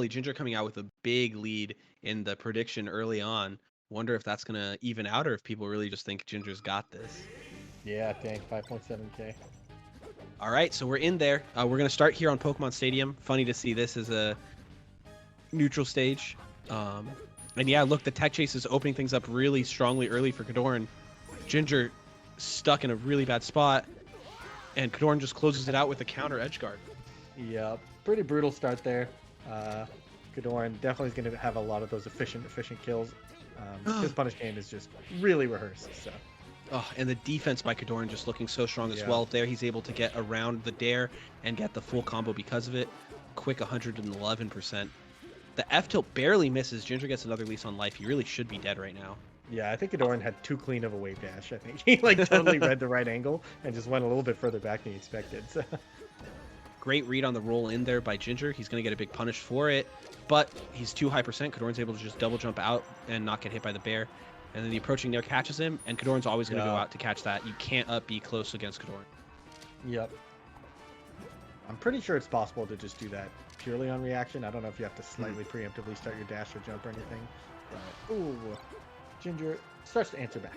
Ginger coming out with a big lead in the prediction early on. Wonder if that's gonna even out or if people really just think Ginger's got this. Yeah, dang, 5.7K. All right, so we're in there. We're gonna start here on Pokemon Stadium. Funny to see this as a neutral stage. And yeah, look, the tech chase is opening things up really strongly early for KoDoRiN. Ginger stuck in a really bad spot, and KoDoRiN just closes it out with a counter edge guard. Yeah, pretty brutal start there. KoDoRiN definitely is going to have a lot of those efficient kills. His punish game is just really rehearsed. So. Oh, and the defense by KoDoRiN just looking so strong as well. There, he's able to get around the dare and get the full combo because of it. Quick 111%. The F tilt barely misses. Ginger gets another lease on life. He really should be dead right now. Yeah, I think KoDoRiN had too clean of a wave dash. I think he like totally read the right angle and just went a little bit further back than he expected. So. Great read on the roll in there by Ginger. He's going to get a big punish for it, but he's too high percent. KoDoRiN's able to just double jump out and not get hit by the bear. And then the approaching Nair catches him, and KoDoRiN's always going to go out to catch that. You can't be close against KoDoRiN. Yep. I'm pretty sure it's possible to just do that purely on reaction. I don't know if you have to slightly preemptively start your dash or jump or anything. But, ooh, Ginger starts to answer back.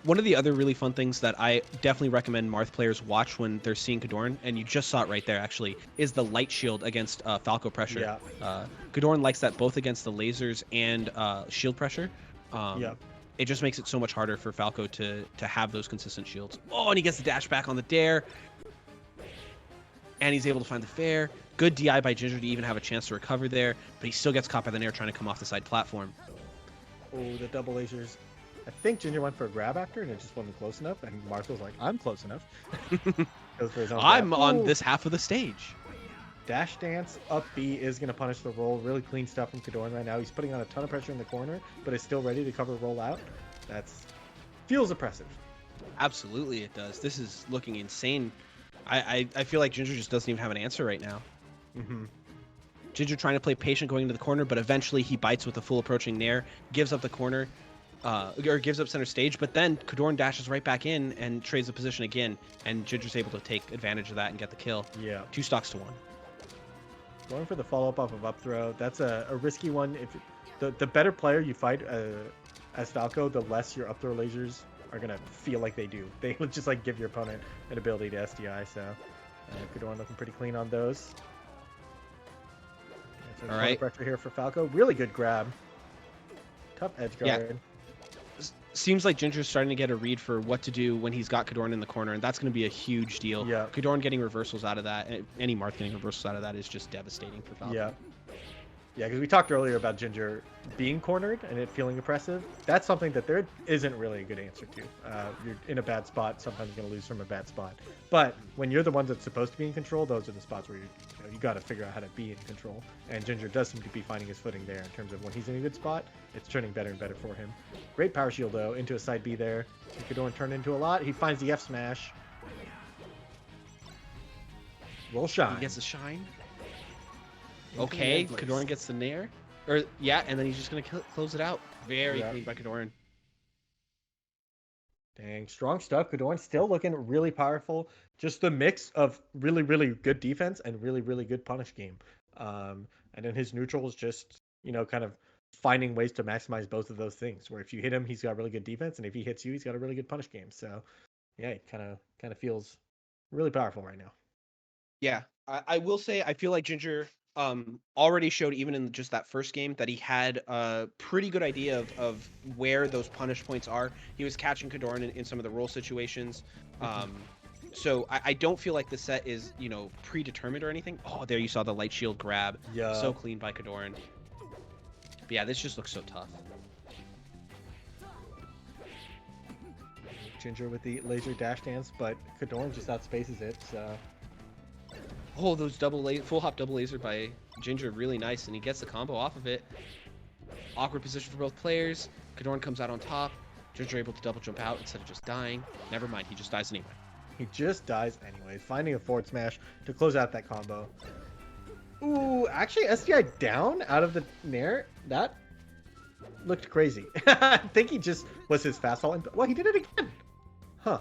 One of the other really fun things that I definitely recommend Marth players watch when they're seeing KoDoRiN, and you just saw it right there actually, is the light shield against Falco pressure. Yeah. KoDoRiN likes that both against the lasers and shield pressure. It just makes it so much harder for Falco to have those consistent shields. Oh, and he gets the dash back on the dare. And he's able to find the fair. Good DI by Ginger to even have a chance to recover there, but he still gets caught by the Nair trying to come off the side platform. Oh, the double lasers. I think Ginger went for a grab after, and it just wasn't close enough, and Marth was like, I'm close enough. Goes for his own I'm grab. on this half of the stage. Dash dance up B is going to punish the roll. Really clean stuff from KoDoRiN right now. He's putting on a ton of pressure in the corner, but is still ready to cover roll out. Feels oppressive. Absolutely it does. This is looking insane. I feel like Ginger just doesn't even have an answer right now. Ginger trying to play patient going into the corner, but eventually he bites with a full approaching Nair, gives up the corner, or gives up center stage, but then KoDoRiN dashes right back in and trades the position again, and Ginger's able to take advantage of that and get the kill. Yeah. 2 stocks to 1. Going for the follow-up off of up throw. That's a risky one. If the better player you fight as Falco, the less your up throw lasers are going to feel like they do. They will just like give your opponent an ability to SDI, so KoDoRiN looking pretty clean on those. So all right. Pressure here for Falco. Really good grab. Tough edge guard. Yeah. Seems like Ginger's starting to get a read for what to do when he's got KoDoRiN in the corner, and that's going to be a huge deal. Yeah. KoDoRiN getting reversals out of that, any Marth getting reversals out of that is just devastating for Falco. Yeah. Yeah, because we talked earlier about Ginger being cornered and it feeling oppressive. That's something that there isn't really a good answer to. You're in a bad spot. Sometimes you're going to lose from a bad spot. But when you're the one that's supposed to be in control, those are the spots where you got to figure out how to be in control. And Ginger does seem to be finding his footing there in terms of when he's in a good spot, it's turning better and better for him. Great power shield, though, into a side B there. KoDoRiN turned into a lot. He finds the F smash. Roll shine. He gets a shine. Okay, KoDoRiN gets the Nair. And then he's just going to close it out. Very clean by KoDoRiN. Dang, strong stuff. KoDoRiN still looking really powerful. Just the mix of really, really good defense and really, really good punish game. And then his neutral is just, kind of finding ways to maximize both of those things. Where if you hit him, he's got really good defense, and if he hits you, he's got a really good punish game. So, yeah, it kind of feels really powerful right now. Yeah, I will say I feel like Ginger already showed even in just that first game that he had a pretty good idea of where those punish points are. He was catching KoDoRiN in some of the roll situations. So I don't feel like the set is, predetermined or anything. Oh, there you saw the light shield grab. Yeah. So clean by KoDoRiN. But yeah, this just looks so tough. Ginger with the laser dash dance, but KoDoRiN just outspaces it, so... Oh, those full hop double laser by Ginger, really nice, and he gets the combo off of it. Awkward position for both players. KoDoRiN comes out on top. Ginger able to double jump out instead of just dying. Never mind, he just dies anyway. He just dies anyway, finding a forward smash to close out that combo. Ooh, actually SDI down out of the Nair. That looked crazy. I think he just was his fastball. Well, he did it again. Huh.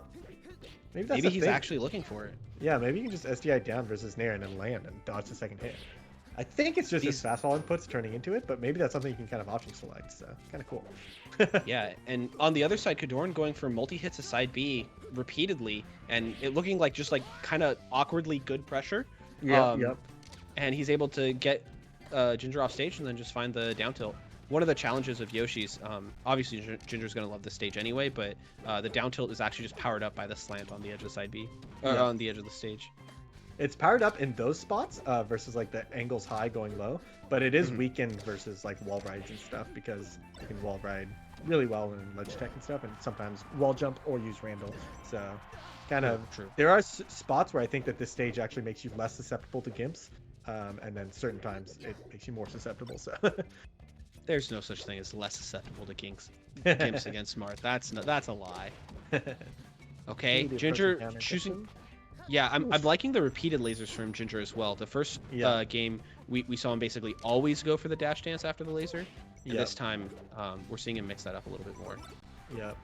Maybe he's actually looking for it. Yeah, maybe you can just SDI down versus Nair and then land and dodge the second hit. I think it's just his These- fastball inputs turning into it, but maybe that's something you can kind of option select. So kind of cool. Yeah, and on the other side, KoDoRiN going for multi-hits to side B repeatedly, and it looking like just like kind of awkwardly good pressure. Yep. And he's able to get Ginger off stage and then just find the down tilt. One of the challenges of Yoshi's, obviously Ginger's going to love this stage anyway, but the down tilt is actually just powered up by the slant on the edge of side B, or on the edge of the stage. It's powered up in those spots versus like the angles high going low, but it is weakened versus like wall rides and stuff because you can wall ride really well in ledge tech and stuff, and sometimes wall jump or use Randall. So kind of true. There are spots where I think that this stage actually makes you less susceptible to gimps, and then certain times it makes you more susceptible. So There's no such thing as less susceptible to gimps against Marth. That's a lie. Okay, Ginger choosing. Yeah, I'm liking the repeated lasers from Ginger as well. The first game, we saw him basically always go for the dash dance after the laser. And this time, we're seeing him mix that up a little bit more. Yep.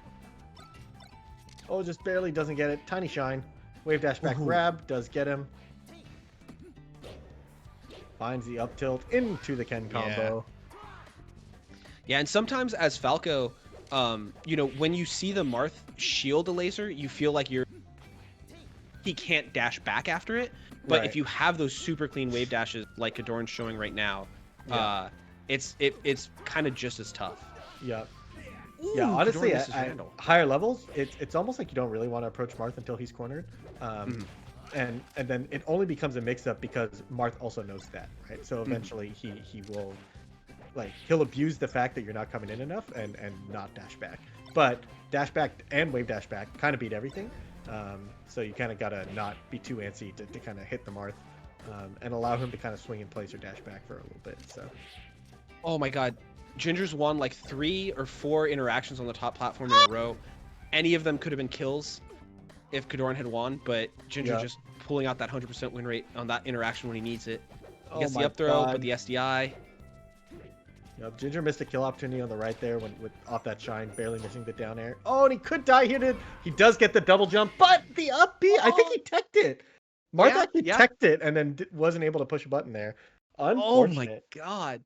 Oh, just barely doesn't get it. Tiny shine. Wave dash back grab does get him. Finds the up tilt into the Ken combo. Yeah, and sometimes as Falco, when you see the Marth shield a laser, you feel like he can't dash back after it. But if you have those super clean wave dashes like KoDoRiN's showing right now, it's kind of just as tough. Yeah. Ooh, yeah, honestly, at higher levels, it's almost like you don't really want to approach Marth until he's cornered. And then it only becomes a mix-up because Marth also knows that, right? So eventually he will, he'll abuse the fact that you're not coming in enough and not dash back. But dash back and wave dash back kind of beat everything. So you kind of got to not be too antsy to kind of hit the Marth and allow him to kind of swing in place or dash back for a little bit. So. Oh my god. Ginger's won like 3 or 4 interactions on the top platform in a row. Any of them could have been kills if KoDoRiN had won, but Ginger just pulling out that 100% win rate on that interaction when he needs it. He gets the up throw, but the SDI. Yep, Ginger missed a kill opportunity on the right there with off that shine, barely missing the down air. Oh, and he could die here. He does get the double jump, but the up B, I think he teched it. Marth actually teched it and then wasn't able to push a button there. Unfortunate. Oh my god.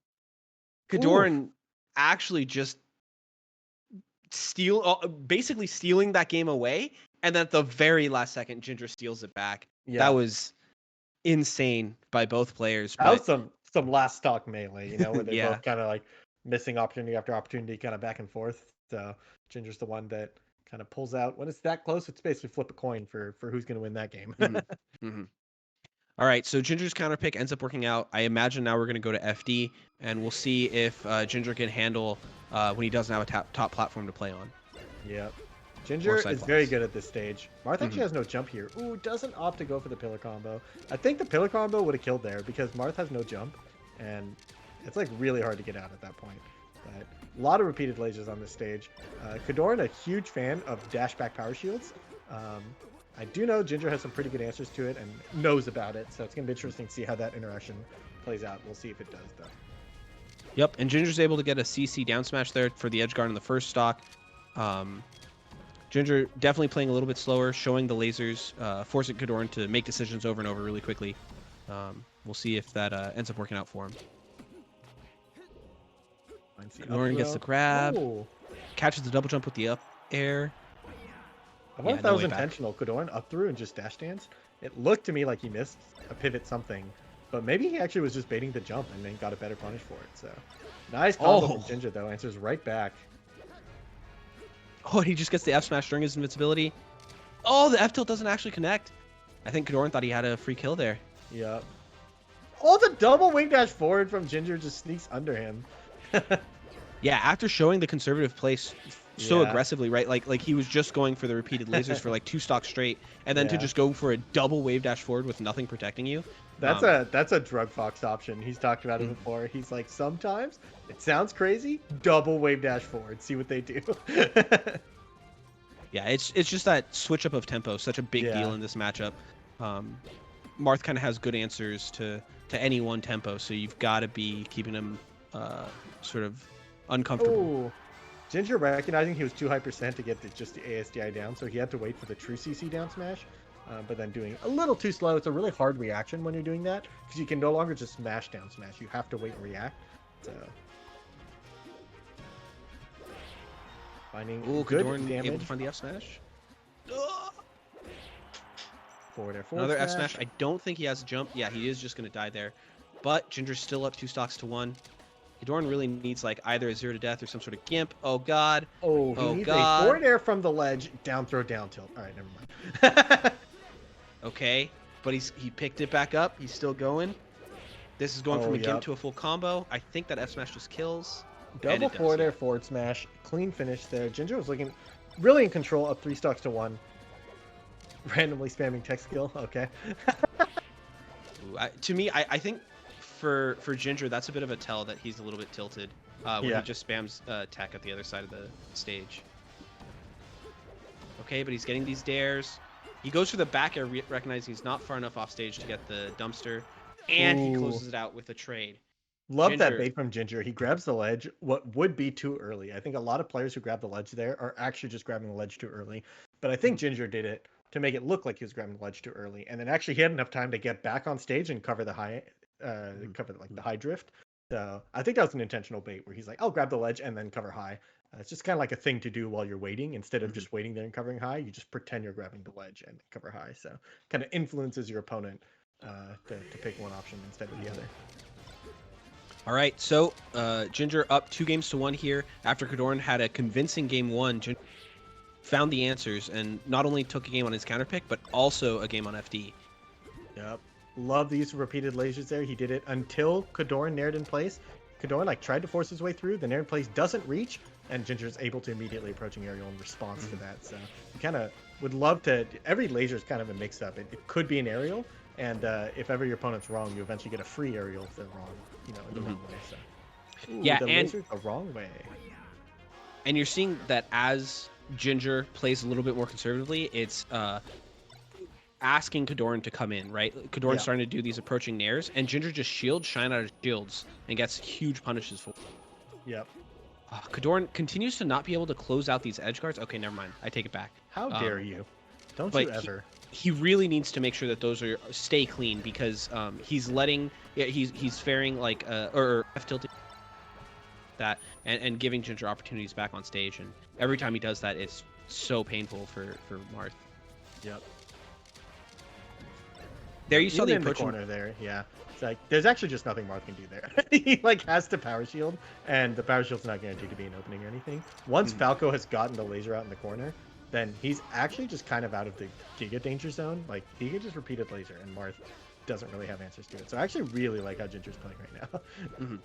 KoDoRiN actually just basically stealing that game away, and then at the very last second, Ginger steals it back. Yeah. That was insane by both players. That was some last stock melee, where they both kind of missing opportunity after opportunity, kind of back and forth. So Ginger's the one that kind of pulls out. When it's that close, it's basically flip a coin for who's going to win that game. All right, so Ginger's counter pick ends up working out. I imagine now we're going to go to FD, and we'll see if Ginger can handle when he doesn't have a top platform to play on. Yep. Ginger is very good at this stage. Marth actually has no jump here. Ooh, doesn't opt to go for the pillar combo. I think the pillar combo would have killed there because Marth has no jump, and it's really hard to get out at that point. But a lot of repeated lasers on this stage. KoDoRiN, a huge fan of dash back power shields. I do know Ginger has some pretty good answers to it and knows about it, so it's going to be interesting to see how that interaction plays out. We'll see if it does, though. Yep, and Ginger's able to get a CC down smash there for the edge guard in the first stock. Ginger definitely playing a little bit slower, showing the lasers, forcing KoDoRiN to make decisions over and over really quickly. We'll see if that ends up working out for him. KoDoRiN gets the grab, catches the double jump with the up air. I wonder if that was intentional. KoDoRiN up through and just dash dance. It looked to me like he missed a pivot something, but maybe he actually was just baiting the jump and then got a better punish for it. So nice combo from Ginger though. Answers right back. Oh, he just gets the F smash during his invincibility. Oh, the F tilt doesn't actually connect. I think KoDoRiN thought he had a free kill there. Yep. Oh, the double wing dash forward from Ginger just sneaks under him. Yeah, after showing the conservative place so aggressively, right? Like he was just going for the repeated lasers for 2 stocks straight, and then to just go for a double wave dash forward with nothing protecting you. That's a Drug Fox option. He's talked about it before. He's like, sometimes it sounds crazy, double wave dash forward, see what they do. Yeah, it's just that switch up of tempo, such a big deal in this matchup. Marth kind of has good answers to any one tempo, so you've got to be keeping him sort of uncomfortable. Ooh. Ginger recognizing he was too high percent to get just the ASDI down, so he had to wait for the true CC down smash. but then doing a little too slow. It's a really hard reaction when you're doing that because you can no longer just smash down smash. You have to wait and react. So finding good KoDoRiN damage. able to find the F smash. Forward air forward Another F smash. I don't think he has a jump. Yeah, he is just going to die there. But Ginger's still up 2 stocks to 1. KoDoRiN really needs like either a 0 to death or some sort of gimp. Oh god. Oh, he needs a forward air from the ledge, down throw, down tilt. All right, never mind. Okay, but he picked it back up. He's still going. This is going from a gimp to a full combo. I think that F smash just kills. Double forward air forward smash. Clean finish there. Ginger was looking really in control, up 3 stocks to 1. Randomly spamming tech skill. Okay. Ooh, to me, I think for Ginger, that's a bit of a tell that he's a little bit tilted when he just spams tech at the other side of the stage. Okay, but he's getting these dares. He goes for the back air, recognizing he's not far enough off stage to get the dumpster, and he closes it out with a trade. Love that bait from Ginger. He grabs the ledge, what would be too early. I think a lot of players who grab the ledge there are actually just grabbing the ledge too early. But I think Ginger did it to make it look like he was grabbing the ledge too early. And then actually he had enough time to get back on stage and cover the high the high drift. So I think that was an intentional bait where he's like, I'll grab the ledge and then cover high. It's just kind of like a thing to do while you're waiting. Instead of just waiting there and covering high, you just pretend you're grabbing the ledge and cover high. So kind of influences your opponent to pick one option instead of the other. All right, so Ginger up 2 games to 1 here. After KoDoRiN had a convincing game 1, Ginger found the answers and not only took a game on his counter pick, but also a game on FD. Yep. Love the use of repeated lasers there. He did it until KoDoRiN nared in place. KoDoRiN tried to force his way through. The nair in place doesn't reach, and Ginger's able to immediately approaching aerial in response to that. So you kind of would love to. Every laser is kind of a mix-up. It could be an aerial, and if ever your opponent's wrong, you eventually get a free aerial if they're wrong. In the wrong way. So yeah, the and laser's the wrong way. And you're seeing that as Ginger plays a little bit more conservatively, it's asking KoDoRiN to come in, right? KoDoRiN's starting to do these approaching nairs, and Ginger just shields, shine out of shields, and gets huge punishes for it. Yep. KoDoRiN continues to not be able to close out these edge guards. Okay, never mind. I take it back. How dare you? Don't you ever. He really needs to make sure that those stay clean because he's letting he's faring like or F tilting that and giving Ginger opportunities back on stage, and every time he does that, it's so painful for Marth. Yep. There you saw the approach corner there. Yeah, it's like there's actually just nothing Marth can do there. He has to power shield, and the power shield's not guaranteed to be an opening or anything. Once Falco has gotten the laser out in the corner, then he's actually just kind of out of the Giga danger zone. Like he can just repeat a laser, and Marth doesn't really have answers to it. So I actually really like how Ginger's playing right now.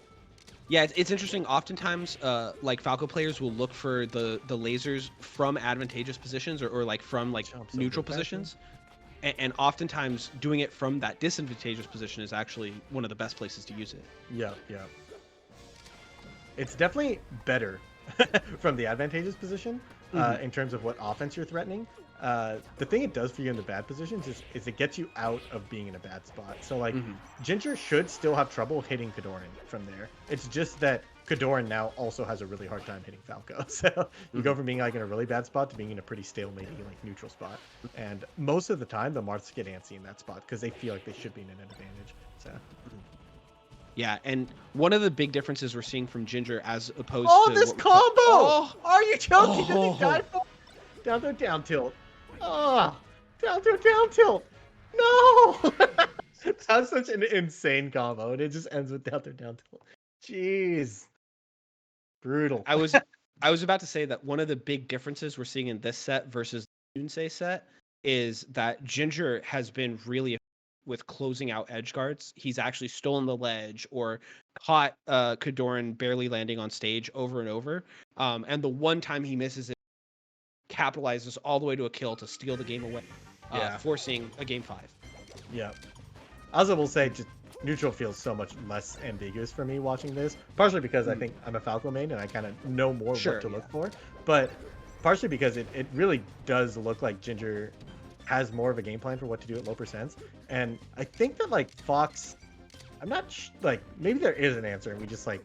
Yeah, it's interesting. Oftentimes, like Falco players will look for the lasers from advantageous positions or like from like neutral positions. And oftentimes doing it from that disadvantageous position is actually one of the best places to use it. Yeah. It's definitely better from the advantageous position in terms of what offense you're threatening. The thing it does for you in the bad positions is it gets you out of being in a bad spot. So like Ginger should still have trouble hitting KoDoRiN from there. It's just that KoDoRiN now also has a really hard time hitting Falco. So you go from being like in a really bad spot to being in a pretty stalematy like neutral spot. And most of the time the Marths get antsy in that spot because they feel like they should be in an advantage. So yeah, and one of the big differences we're seeing from Ginger as opposed to this combo! Are you joking? Does he die for down throw down tilt? Down throw down tilt. No! That's such an insane combo, and it just ends with down throw down tilt. Jeez. Brutal. I was about to say that one of the big differences we're seeing in this set versus the Doonsay set is that Ginger has been really with closing out edge guards. He's actually stolen the ledge or caught KoDoRiN barely landing on stage over and over. And the one time he misses it, capitalizes all the way to a kill to steal the game away, forcing a game 5. Yeah. As I will say, just neutral feels so much less ambiguous for me watching this, partially because I think I'm a Falco main and I kind of know more what to look for, but partially because it really does look like Ginger has more of a game plan for what to do at low percents. And I think that like Fox, I'm not like maybe there is an answer and we just like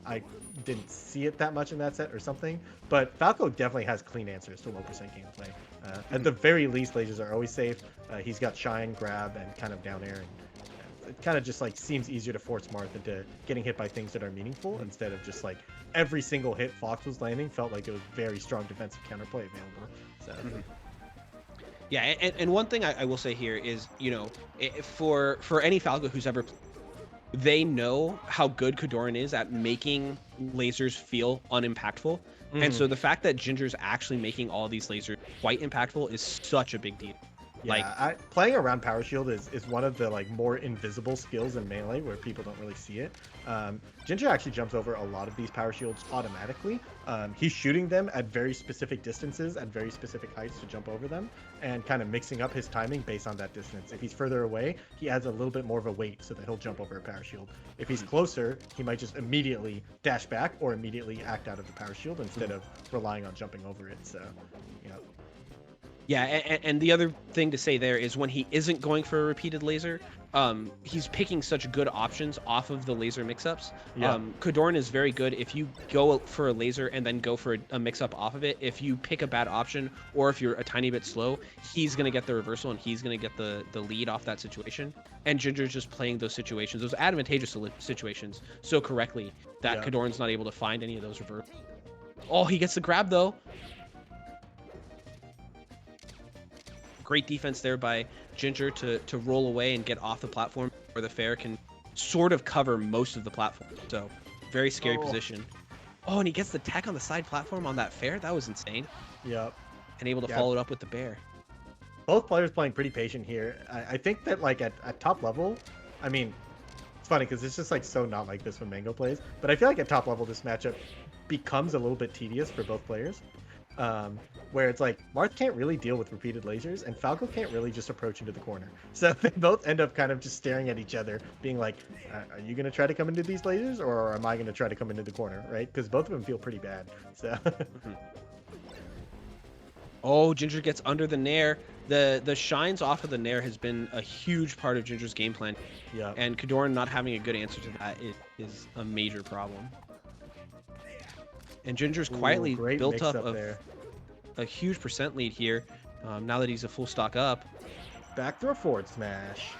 I didn't see it that much in that set or something. But Falco definitely has clean answers to low percent gameplay. At the very least, lasers are always safe. He's got shine, grab, and kind of down air. And it kind of just like seems easier to force Marth into getting hit by things that are meaningful instead of just like every single hit Fox was landing felt like it was very strong defensive counterplay available. So. Yeah, and one thing I will say here is, you know, for any Falco who's ever played, they know how good KoDoRiN is at making lasers feel unimpactful. And so the fact that Ginger's actually making all these lasers quite impactful is such a big deal. Yeah, playing around Power Shield is one of the like more invisible skills in Melee where people don't really see it. Ginger actually jumps over a lot of these Power Shields automatically. He's shooting them at very specific distances, at very specific heights to jump over them, and kind of mixing up his timing based on that distance. If he's further away, he adds a little bit more of a weight so that he'll jump over a Power Shield. If he's closer, he might just immediately dash back or immediately act out of the Power Shield instead of relying on jumping over it. So, you know. Yeah, and the other thing to say there is when he isn't going for a repeated laser, he's picking such good options off of the laser mix-ups. Yeah. KoDoRiN is very good if you go for a laser and then go for a mix-up off of it. If you pick a bad option or if you're a tiny bit slow, he's going to get the reversal and he's going to get the lead off that situation. And Ginger's just playing those situations, those advantageous situations, so correctly that KoDoRiN's not able to find any of those reversals. Oh, he gets the grab, though. Great defense there by Ginger to roll away and get off the platform where the fair can sort of cover most of the platform. So very scary position. Oh, and he gets the tech on the side platform on that fair. That was insane. Yep. And able to follow it up with the bear. Both players playing pretty patient here. I think that like at top level, I mean, it's funny because it's just like so not like this when Mango plays. But I feel like at top level, this matchup becomes a little bit tedious for both players. Where it's like Marth can't really deal with repeated lasers and Falco can't really just approach into the corner. So they both end up kind of just staring at each other being like, are you going to try to come into these lasers or am I going to try to come into the corner, right? Because both of them feel pretty bad. So Oh, Ginger gets under the nair. The shines off of the nair has been a huge part of Ginger's game plan. Yeah. And KoDoRiN not having a good answer to that is a major problem. And Ginger's quietly built up a huge percent lead here. Now that he's a full stock up. Back throw forward smash.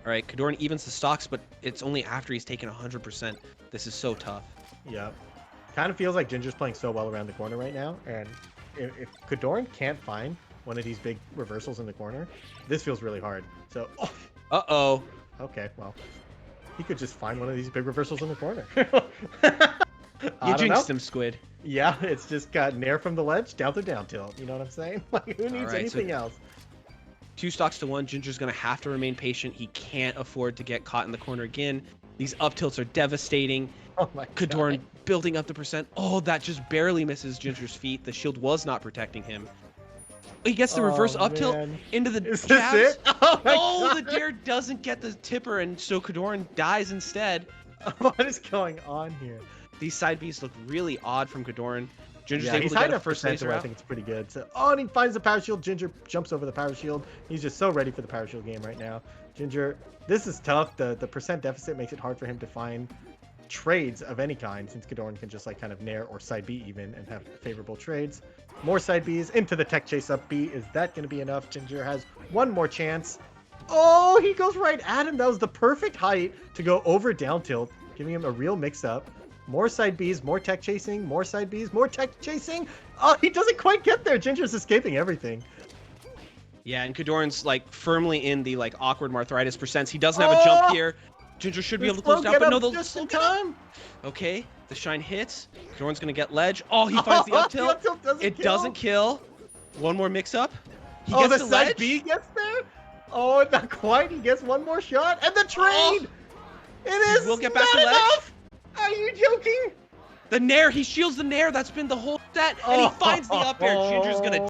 All right, KoDoRiN evens the stocks, but it's only after he's taken 100%. This is so tough. Yeah. Kind of feels like Ginger's playing so well around the corner right now. And if KoDoRiN can't find one of these big reversals in the corner, this feels really hard. So, Uh-oh. Okay, well, he could just find one of these big reversals in the corner. You jinxed him, Squid. Yeah, it's just got nair from the ledge, down to down tilt. You know what I'm saying? Like, who needs anything else? 2 stocks to 1. Ginger's going to have to remain patient. He can't afford to get caught in the corner again. These up tilts are devastating. Oh my KoDoRiN building up the percent. Oh, that just barely misses Ginger's feet. The shield was not protecting him. He gets the reverse up tilt into the jabs. This it? Oh, the dair doesn't get the tipper, and so KoDoRiN dies instead. What is going on here? These side Bs look really odd from KoDoRiN. Ginger's able he's to get hiding a a first percent, laser I think it's pretty good. So, and he finds the power shield. Ginger jumps over the power shield. He's just so ready for the power shield game right now. Ginger, this is tough. The percent deficit makes it hard for him to find trades of any kind, since KoDoRiN can just like kind of nair or side B even and have favorable trades. More side Bs into the tech chase up B. Is that going to be enough? Ginger has one more chance. Oh, he goes right at him. That was the perfect height to go over down tilt, giving him a real mix up. More side Bs, more tech chasing, more side Bs, more tech chasing. Oh, he doesn't quite get there. Ginger's escaping everything. Yeah, and KoDoRiN's like firmly in the like awkward Marthritis percents. He doesn't have a jump here. Ginger should be able to close down, but no, they'll just in time. Okay, the shine hits. KoDoRiN's gonna get ledge. Oh, he finds the up tilt. Doesn't kill. One more mix up. He gets the side ledge. B gets there. Oh, not quite. He gets one more shot and the trade. It is. We'll get back to ledge. Enough. Are you joking? The nair. He shields the nair. That's been the whole set, and he finds the up air. Ginger's gonna